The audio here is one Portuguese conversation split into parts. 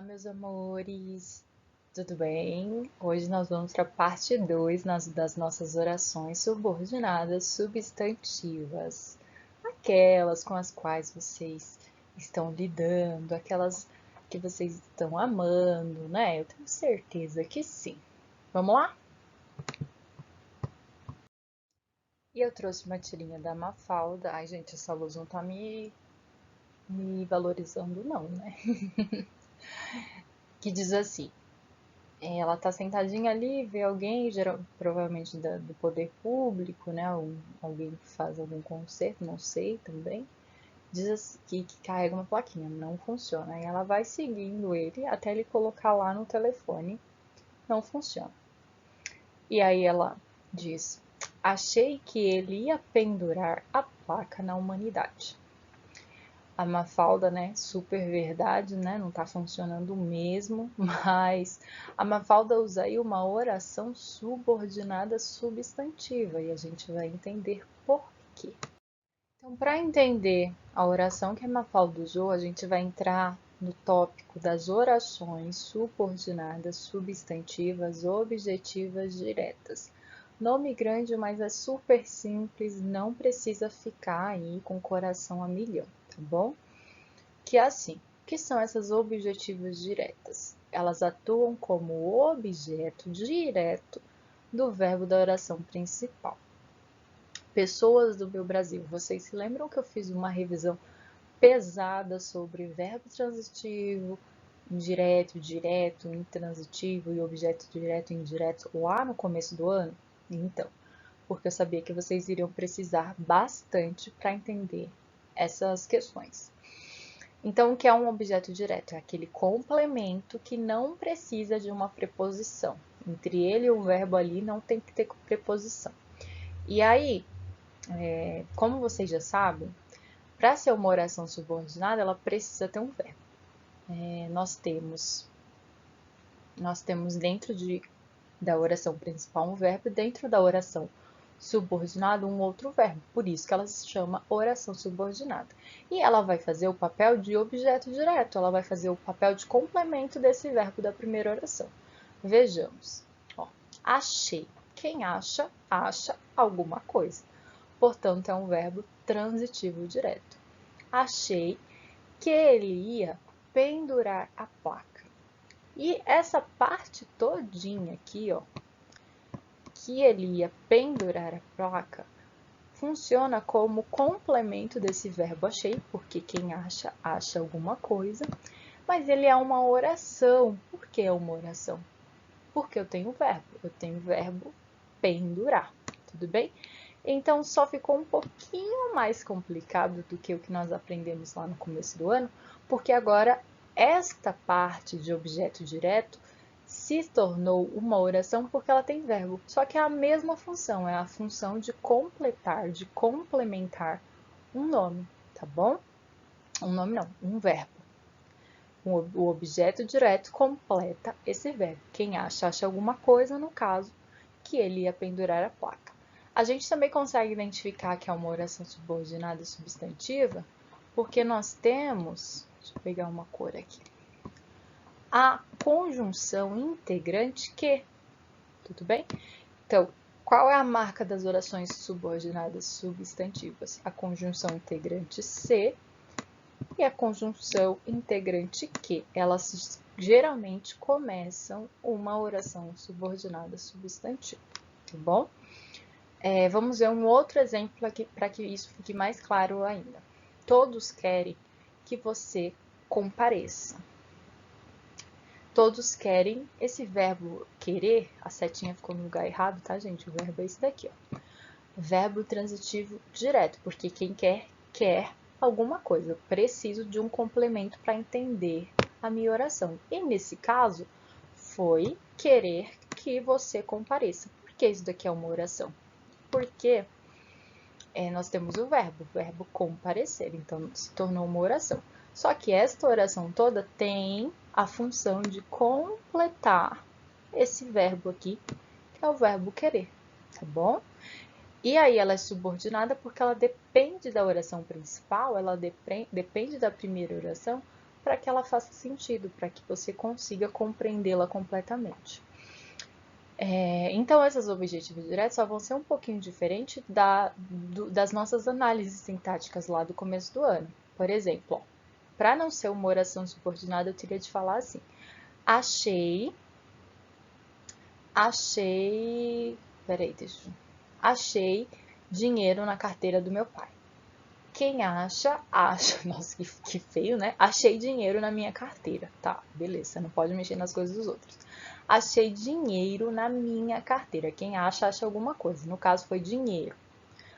Meus amores, tudo bem? Hoje nós vamos para a parte 2 das nossas orações subordinadas substantivas, aquelas com as quais vocês estão lidando, aquelas que vocês estão amando, né? Eu tenho certeza que sim. Vamos lá? E eu trouxe uma tirinha da Mafalda. Ai, gente, essa luz não tá me valorizando, não, né? Que diz assim. Ela tá sentadinha ali, vê alguém, provavelmente do poder público, né? Alguém que faz algum concerto, não sei também. Diz que carrega uma plaquinha, não funciona. Aí ela vai seguindo ele até ele colocar lá no telefone, não funciona. E aí ela diz: Achei que ele ia pendurar a placa na humanidade. A Mafalda, né, super verdade, né, não tá funcionando mesmo, mas a Mafalda usa aí uma oração subordinada substantiva e a gente vai entender por quê. Então, para entender a oração que a Mafalda usou, a gente vai entrar no tópico das orações subordinadas substantivas objetivas diretas. Nome grande, mas é super simples, não precisa ficar aí com o coração a milhão, tá bom? Que é assim, o que são essas objetivas diretas? Elas atuam como objeto direto do verbo da oração principal. Pessoas do meu Brasil, vocês se lembram que eu fiz uma revisão pesada sobre verbo transitivo, indireto, direto, intransitivo e objeto direto e indireto lá no começo do ano? Então, porque eu sabia que vocês iriam precisar bastante para entender essas questões. Então, o que é um objeto direto? É aquele complemento que não precisa de uma preposição. Entre ele e o verbo ali não tem que ter preposição. E aí, como vocês já sabem, para ser uma oração subordinada, ela precisa ter um verbo. Nós temos dentro da oração principal um verbo, e dentro da oração subordinada um outro verbo. Por isso que ela se chama oração subordinada. E ela vai fazer o papel de objeto direto, ela vai fazer o papel de complemento desse verbo da primeira oração. Vejamos. Ó, achei. Quem acha, acha alguma coisa. Portanto, é um verbo transitivo direto. Achei que ele ia pendurar a placa. E essa parte todinha aqui, ó, que ele ia pendurar a placa, funciona como complemento desse verbo achei, porque quem acha, acha alguma coisa, mas ele é uma oração. Por que é uma oração? Porque eu tenho o verbo pendurar, tudo bem? Então, só ficou um pouquinho mais complicado do que o que nós aprendemos lá no começo do ano, porque agora esta parte de objeto direto se tornou uma oração porque ela tem verbo. Só que é a mesma função, é a função de completar, de complementar um nome, tá bom? Um nome não, um verbo. O objeto direto completa esse verbo. Quem acha, acha alguma coisa, no caso, que ele ia pendurar a placa. A gente também consegue identificar que é uma oração subordinada substantiva, porque nós temos, deixa eu pegar uma cor aqui, a conjunção integrante que, tudo bem? Então, qual é a marca das orações subordinadas substantivas? A conjunção integrante se e a conjunção integrante que. Elas geralmente começam uma oração subordinada substantiva, tá bom? Vamos ver um outro exemplo aqui para que isso fique mais claro ainda. Todos querem que você compareça. Todos querem, esse verbo querer, a setinha ficou no lugar errado, tá, gente? O verbo é esse daqui, ó. Verbo transitivo direto, porque quem quer, quer alguma coisa. Eu preciso de um complemento para entender a minha oração. E nesse caso, foi querer que você compareça. Por que isso daqui é uma oração? Porque nós temos o verbo comparecer, então se tornou uma oração. Só que esta oração toda tem a função de completar esse verbo aqui, que é o verbo querer, tá bom? E aí ela é subordinada porque ela depende da oração principal, ela depende da primeira oração para que ela faça sentido, para que você consiga compreendê-la completamente. Então, esses objetivos diretos só vão ser um pouquinho diferente das nossas análises sintáticas lá do começo do ano. Por exemplo, para não ser uma oração subordinada, eu teria de falar assim: achei, achei dinheiro na carteira do meu pai. Quem acha, acha. Nossa, que feio, né? Achei dinheiro na minha carteira. Tá, beleza, você não pode mexer nas coisas dos outros. Achei dinheiro na minha carteira. Quem acha, acha alguma coisa. No caso, foi dinheiro.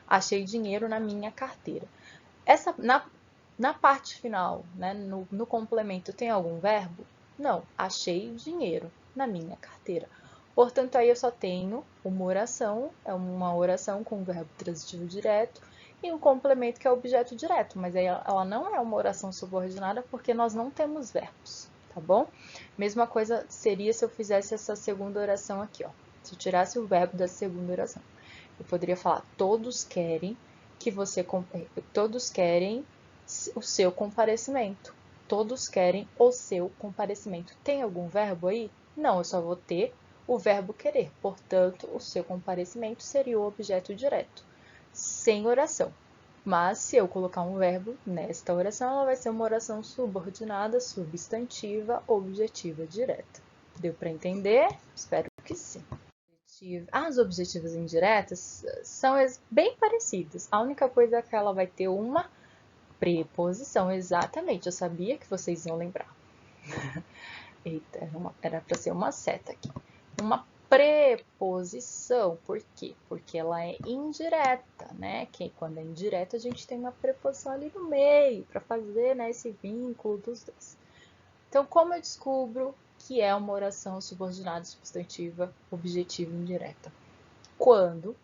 Achei dinheiro na minha carteira. Na parte final, né, no complemento, tem algum verbo? Não, achei dinheiro na minha carteira. Portanto, aí eu só tenho uma oração, é uma oração com verbo transitivo direto, e um complemento que é objeto direto, mas aí ela não é uma oração subordinada porque nós não temos verbos, tá bom? Mesma coisa seria se eu fizesse essa segunda oração aqui, ó. Se eu tirasse o verbo da segunda oração. Eu poderia falar, todos querem o seu comparecimento. Todos querem o seu comparecimento. Tem algum verbo aí? Não, eu só vou ter o verbo querer. Portanto, o seu comparecimento seria o objeto direto, sem oração. Mas, se eu colocar um verbo nesta oração, ela vai ser uma oração subordinada, substantiva, objetiva, direta. Deu para entender? Espero que sim. As objetivas indiretas são bem parecidas. A única coisa é que ela vai ter uma preposição. Exatamente, eu sabia que vocês iam lembrar. Eita, era para ser uma seta aqui. Uma preposição. Por quê? Porque ela é indireta, né? Que quando é indireta, a gente tem uma preposição ali no meio para fazer, né, esse vínculo dos dois. Então, como eu descubro que é uma oração subordinada substantiva objetiva indireta? Quando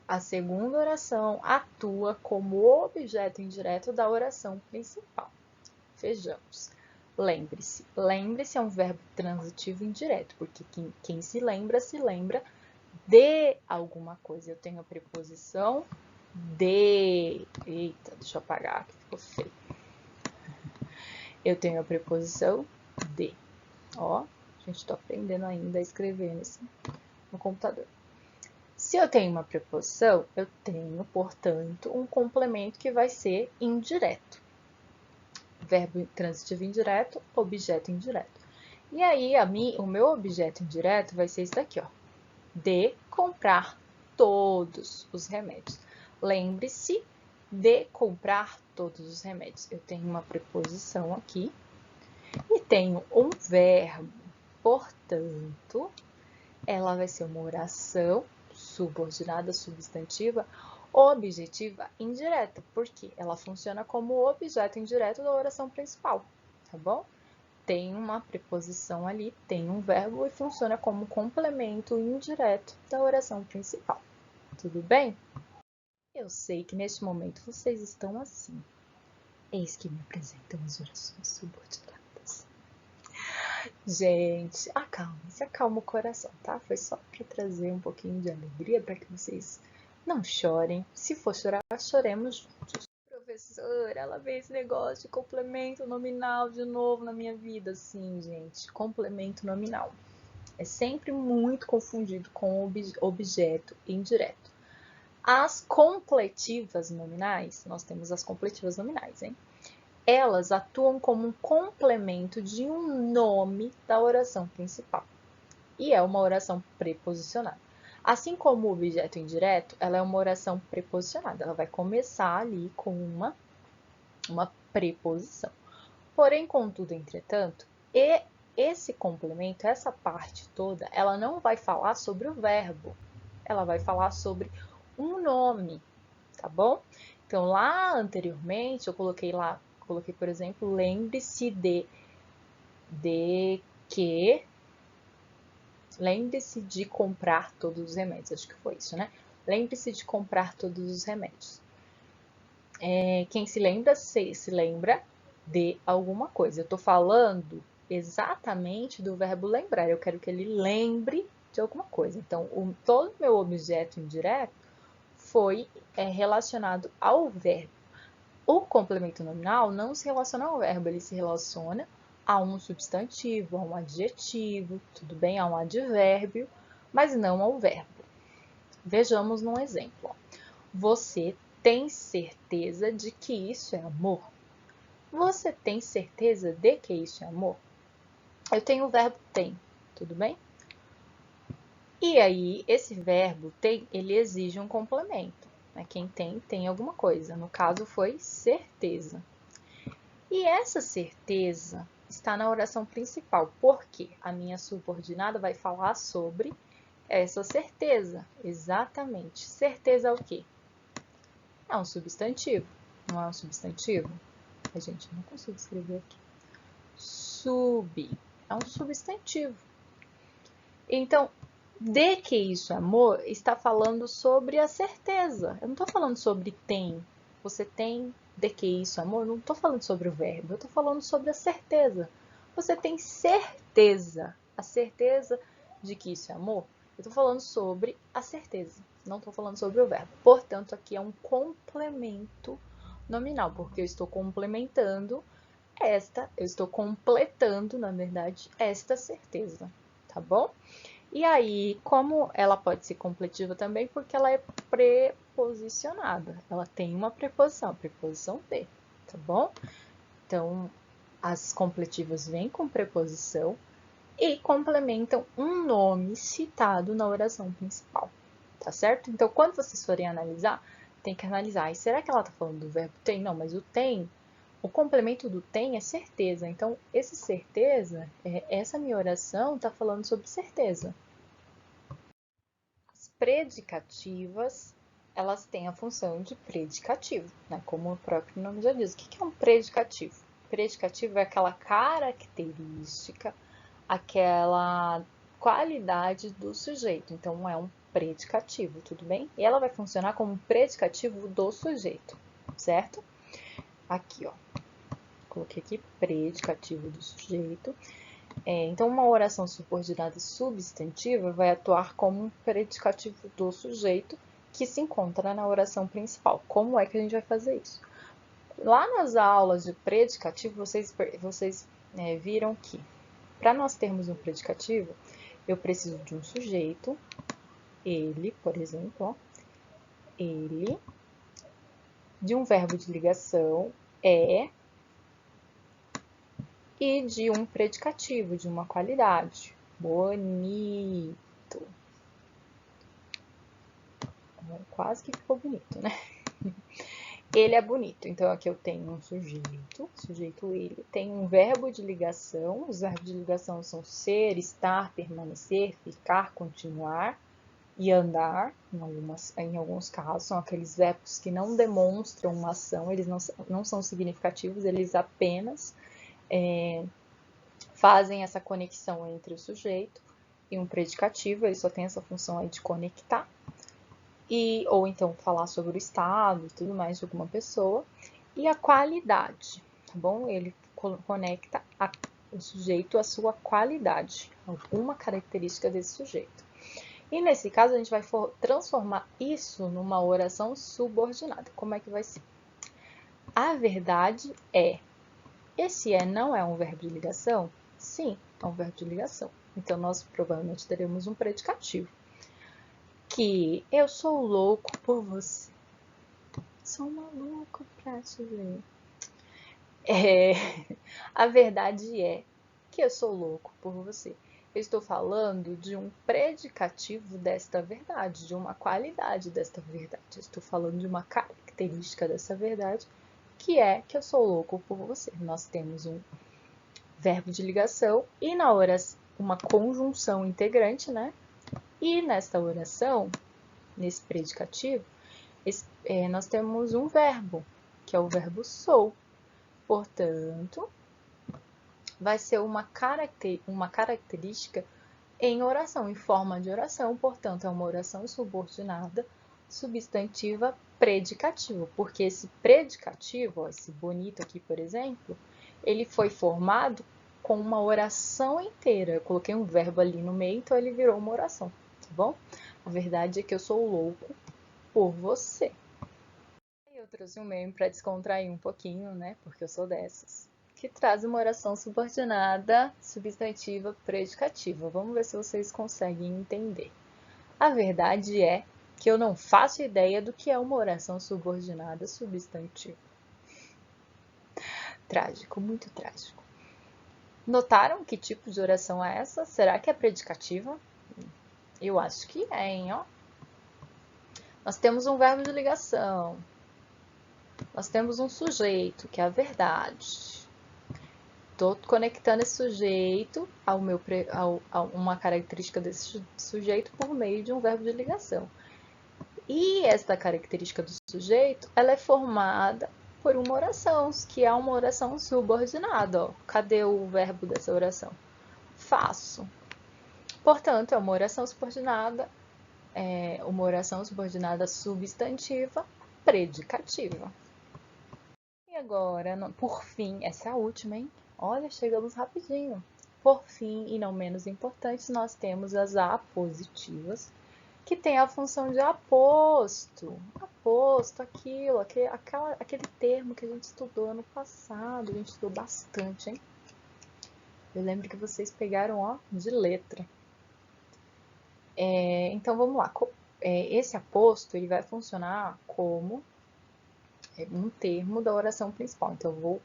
a segunda oração atua como objeto indireto da oração principal. Vejamos. Lembre-se. Lembre-se é um verbo transitivo indireto, porque quem se lembra de alguma coisa. Eu tenho a preposição de. Eita, deixa eu apagar, que ficou feio. Eu tenho a preposição de. Ó, a gente está aprendendo ainda a escrever no computador. Se eu tenho uma preposição, eu tenho, portanto, um complemento que vai ser indireto. Verbo transitivo indireto, objeto indireto. E aí, o meu objeto indireto vai ser isso daqui, ó. De comprar todos os remédios. Lembre-se de comprar todos os remédios. Eu tenho uma preposição aqui e tenho um verbo. Portanto, ela vai ser uma oração subordinada substantiva objetiva indireta, porque ela funciona como objeto indireto da oração principal, tá bom? Tem uma preposição ali, tem um verbo e funciona como complemento indireto da oração principal. Tudo bem? Eu sei que neste momento vocês estão assim. Eis que me apresentam as orações subordinadas. Gente, acalme-se, acalma o coração, tá? Foi só para trazer um pouquinho de alegria para que vocês não chorem. Se for chorar, choremos juntos. Professora, ela vê esse negócio de complemento nominal de novo na minha vida. Sim, gente, complemento nominal. É sempre muito confundido com objeto indireto. As completivas nominais, nós temos as completivas nominais, hein? Elas atuam como um complemento de um nome da oração principal. E é uma oração preposicionada. Assim como o objeto indireto, ela é uma oração preposicionada. Ela vai começar ali com uma preposição. Porém, contudo, entretanto, esse complemento, essa parte toda, ela não vai falar sobre o verbo. Ela vai falar sobre um nome, tá bom? Então, lá anteriormente, eu coloquei, por exemplo, lembre-se que lembre-se de comprar todos os remédios. Acho que foi isso, né? Lembre-se de comprar todos os remédios. Quem se lembra de alguma coisa. Eu estou falando exatamente do verbo lembrar. Eu quero que ele lembre de alguma coisa. Então, todo o meu objeto indireto foi relacionado ao verbo. O complemento nominal não se relaciona ao verbo, ele se relaciona a um substantivo, a um adjetivo, tudo bem? A um advérbio, mas não ao verbo. Vejamos num exemplo. Você tem certeza de que isso é amor? Você tem certeza de que isso é amor? Eu tenho o verbo tem, tudo bem? E aí, esse verbo tem, ele exige um complemento. Né? Quem tem alguma coisa. No caso, foi certeza. E essa certeza está na oração principal, porque a minha subordinada vai falar sobre essa certeza. Exatamente. Certeza é o quê? É um substantivo. Não é um substantivo? A gente não consigo escrever aqui. É um substantivo. Então, de que isso é amor está falando sobre a certeza. Eu não estou falando sobre tem. Você tem de que isso é amor? Eu não estou falando sobre o verbo. Eu estou falando sobre a certeza. Você tem certeza. A certeza de que isso é amor? Eu estou falando sobre a certeza. Não estou falando sobre o verbo. Portanto, aqui é um complemento nominal, porque eu estou complementando eu estou completando, na verdade, esta certeza, tá bom? E aí, como ela pode ser completiva também, porque ela é preposicionada. Ela tem uma preposição, a preposição de, tá bom? Então, as completivas vêm com preposição e complementam um nome citado na oração principal, tá certo? Então, quando vocês forem analisar, tem que analisar. E será que ela tá falando do verbo tem? Não, mas o tem, o complemento do tem é certeza. Então, esse certeza, essa minha oração tá falando sobre certeza. As predicativas, elas têm a função de predicativo, né? Como o próprio nome já diz. O que é um predicativo? Predicativo é aquela característica, aquela qualidade do sujeito. Então, é um predicativo, tudo bem? E ela vai funcionar como um predicativo do sujeito, certo? Aqui, ó. Coloquei aqui predicativo do sujeito. Então, uma oração subordinada substantiva vai atuar como um predicativo do sujeito que se encontra na oração principal. Como é que a gente vai fazer isso? Lá nas aulas de predicativo, vocês viram que, para nós termos um predicativo, eu preciso de um sujeito, ele, por exemplo, ó, ele, de um verbo de ligação, é, e de um predicativo, de uma qualidade. Bonito. Quase que ficou bonito, né? Ele é bonito. Então, aqui eu tenho um sujeito ele, tem um verbo de ligação. Os verbos de ligação são ser, estar, permanecer, ficar, continuar e andar. Em alguns casos, são aqueles verbos que não demonstram uma ação, eles não são significativos, eles apenas fazem essa conexão entre o sujeito e um predicativo, ele só tem essa função aí de conectar. Ou então falar sobre o estado e tudo mais de alguma pessoa. E a qualidade, tá bom? Ele conecta o sujeito à sua qualidade, alguma característica desse sujeito. E nesse caso, a gente vai transformar isso numa oração subordinada. Como é que vai ser? A verdade é. Esse não é um verbo de ligação? Sim, é um verbo de ligação. Então, nós provavelmente teremos um predicativo. Que eu sou louco por você. Sou maluco pra te ver. A verdade é que eu sou louco por você. Eu estou falando de um predicativo desta verdade, de uma qualidade desta verdade. Eu estou falando de uma característica dessa verdade, que é que eu sou louco por você. Nós temos um verbo de ligação e na oração uma conjunção integrante, né? E nesta oração, nesse predicativo, nós temos um verbo, que é o verbo sou. Portanto, vai ser uma característica em oração, em forma de oração. Portanto, é uma oração subordinada, substantiva, predicativa. Porque esse predicativo, ó, esse bonito aqui, por exemplo, ele foi formado com uma oração inteira. Eu coloquei um verbo ali no meio, então ele virou uma oração, tá bom? A verdade é que eu sou louco por você. trouxe um meme para descontrair um pouquinho, né? Porque eu sou dessas. Que traz uma oração subordinada, substantiva, predicativa. Vamos ver se vocês conseguem entender. A verdade é que eu não faço ideia do que é uma oração subordinada substantiva. Trágico, muito trágico. Notaram que tipo de oração é essa? Será que é predicativa? Eu acho que é, hein? Ó. Nós temos um verbo de ligação. Nós temos um sujeito, que é a verdade. Estou conectando esse sujeito a uma característica desse sujeito por meio de um verbo de ligação. E esta característica do sujeito, ela é formada por uma oração, que é uma oração subordinada. Ó. Cadê o verbo dessa oração? Faço. Portanto, é uma oração subordinada substantiva predicativa. E agora, por fim, essa é a última, hein? Olha, chegamos rapidinho. Por fim, e não menos importante, nós temos as apositivas, que tem a função de aposto. Aposto, aquele termo que a gente estudou ano passado, a gente estudou bastante, hein? Eu lembro que vocês pegaram, ó, de letra. Então, vamos lá. Esse aposto, ele vai funcionar como um termo da oração principal. Então, eu vou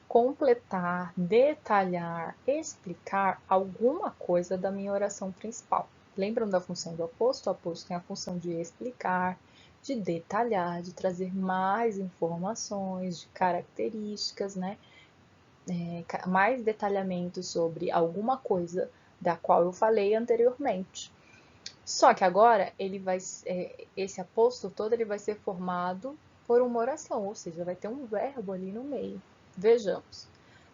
completar, detalhar, explicar alguma coisa da minha oração principal. Lembram da função do aposto? O aposto tem a função de explicar, de detalhar, de trazer mais informações, de características, né? Mais detalhamento sobre alguma coisa da qual eu falei anteriormente. Só que agora esse aposto todo ele vai ser formado por uma oração, ou seja, vai ter um verbo ali no meio. Vejamos.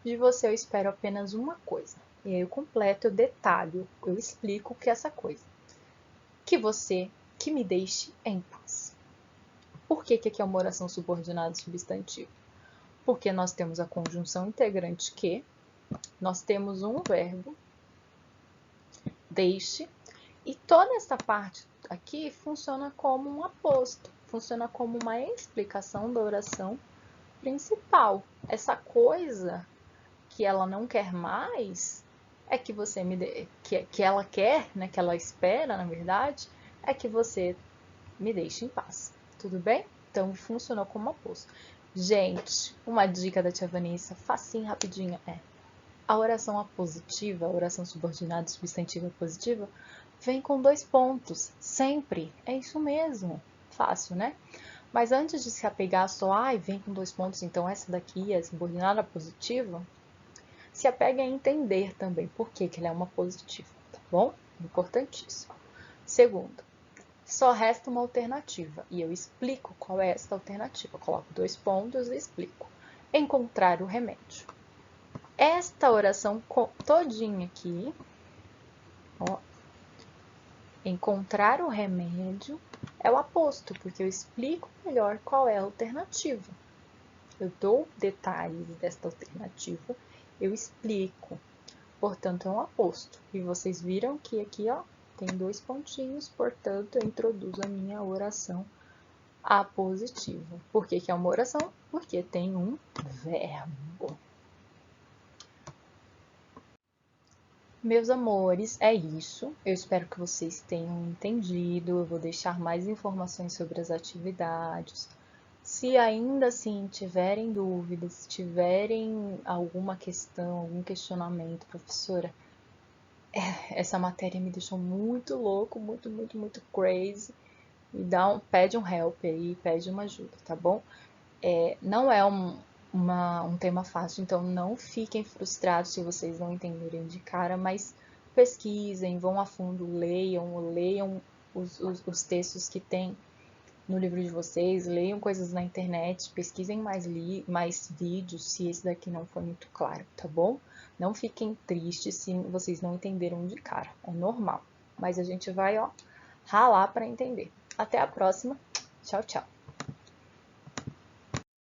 De você eu espero apenas uma coisa. E aí eu completo, eu detalho, eu explico o que é essa coisa. Que me deixe em paz. Por que aqui é uma oração subordinada substantiva? Porque nós temos a conjunção integrante que, nós temos um verbo, deixe, e toda essa parte aqui funciona como um aposto, funciona como uma explicação da oração principal. Essa coisa que ela não quer mais é que você que ela quer, né, que ela espera, na verdade, é que você me deixe em paz. Tudo bem? Então funcionou como aposto. Gente, uma dica da tia Vanessa, facinho, rapidinho, a oração apositiva, a oração subordinada substantiva positiva, vem com 2 pontos, sempre. É isso mesmo. Fácil, né? Mas antes de se apegar só, vem com 2 pontos, então essa daqui é subordinada positiva, se apegue a entender também por que ela é uma positiva, tá bom? Importantíssimo. Segundo, só resta uma alternativa, e eu explico qual é essa alternativa. Eu coloco 2 pontos e explico. Encontrar o remédio. Esta oração todinha aqui, ó, encontrar o remédio é o aposto, porque eu explico melhor qual é a alternativa. Eu dou detalhes desta alternativa, eu explico. Portanto, é um aposto. E vocês viram que aqui, ó, tem 2 pontinhos, portanto, eu introduzo a minha oração apositiva. Por que é uma oração? Porque tem um verbo. Meus amores, é isso. Eu espero que vocês tenham entendido. Eu vou deixar mais informações sobre as atividades. Se ainda assim tiverem dúvidas, tiverem alguma questão, algum questionamento, professora, essa matéria me deixou muito louco, muito crazy. Pede um help aí, pede uma ajuda, tá bom? Não é um tema fácil, então não fiquem frustrados se vocês não entenderem de cara, mas pesquisem, vão a fundo, leiam os textos que tem no livro de vocês, leiam coisas na internet, pesquisem mais vídeos se esse daqui não foi muito claro, tá bom? Não fiquem tristes se vocês não entenderam de cara, é normal. Mas a gente vai, ó, ralar para entender. Até a próxima. Tchau, tchau.